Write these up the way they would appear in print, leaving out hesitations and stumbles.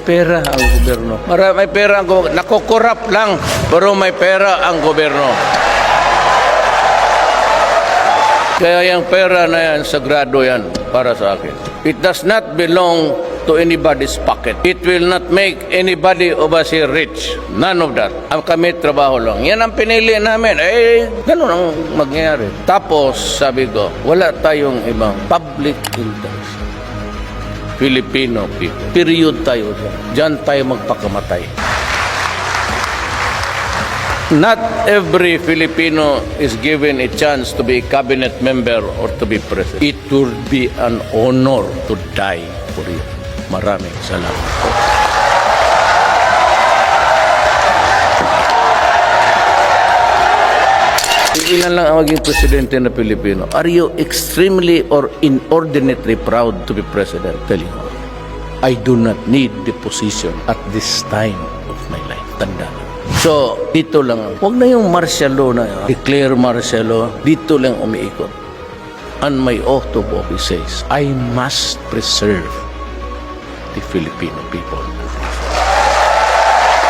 pera ang gobyerno. May pera ang gobyerno. Nakukurap lang, pero may pera ang gobyerno. Kaya yung pera na yan, sagrado yan para sa akin. It does not belong to anybody's pocket. It will not make anybody of us here rich. None of that. Ang kami trabaho lang. Yan ang pinili namin. Ganun ang mangyayari. Tapos, sabi ko, wala tayong ibang public interest. Filipino people. Period tayo dyan. Diyan tayo magpakamatay. Not every Filipino is given a chance to be a cabinet member or to be president. It would be an honor to die for you. Maraming salamat po. Ilan lang ang maging presidente na Pilipino. Are you extremely or inordinately proud to be president? Tell you, I do not need the position at this time of my life. Tanda. So, dito lang. Huwag na yung martial law na declare martial law. Dito lang umiikot. And my oath of office says, I must preserve the Filipino people.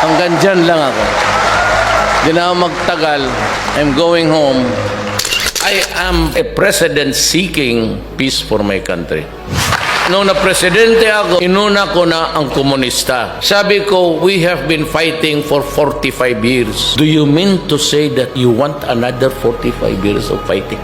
Hanggang dyan lang ako. Di na ako magtagal. I'm going home. I am a president seeking peace for my country. Noong na-presidente ako, inuna ko na ang komunista. Sabi ko, we have been fighting for 45 years. Do you mean to say that you want another 45 years of fighting?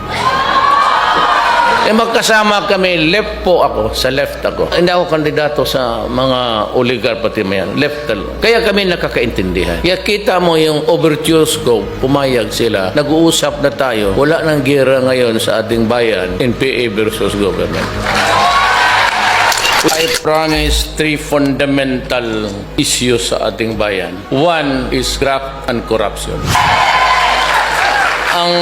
Magkasama kami, left po ako, sa left ako. Hindi ako kandidato sa mga oligarch pati mayan, left talaga. Kaya kami nakakaintindihan. Kaya kita mo yung overtures ko, pumayag sila, nag-uusap na tayo, wala nang gera ngayon sa ating bayan, NPA versus government. I promise 3 fundamental issues sa ating bayan. One is graft and corruption. Ang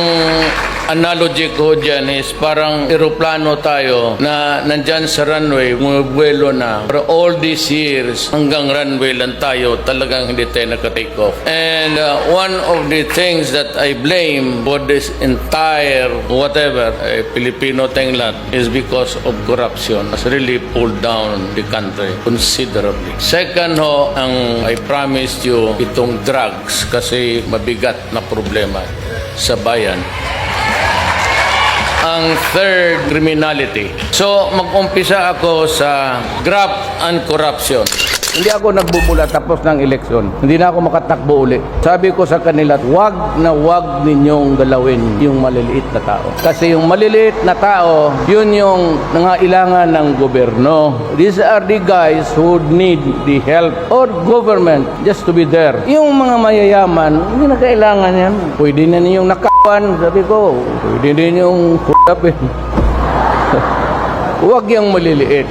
analogy ko dyan is parang eroplano tayo na nandyan sa runway, bumubuelo na. For all these years, hanggang runway lang tayo, talagang hindi tayo naka-take off. And one of the things that I blame for this entire whatever, Filipino thing lang, is because of corruption. Has really pulled down the country considerably. Second ho, ang I promised you, itong drugs kasi mabigat na problema sa bayan. Ang third, criminality. So, mag-umpisa ako sa graft and corruption. Hindi ako nagbubula tapos ng eleksyon. Hindi na ako makatakbo uli. Sabi ko sa kanila, wag ninyong galawin yung maliliit na tao. Kasi yung maliliit na tao, yun yung nangailangan ng gobyerno. These are the guys who need the help or government just to be there. Yung mga mayayaman, hindi na kailangan yan. Pwede na ninyong nakawan, sabi ko. Pwede din yung k***apin. Huwag yung maliliit.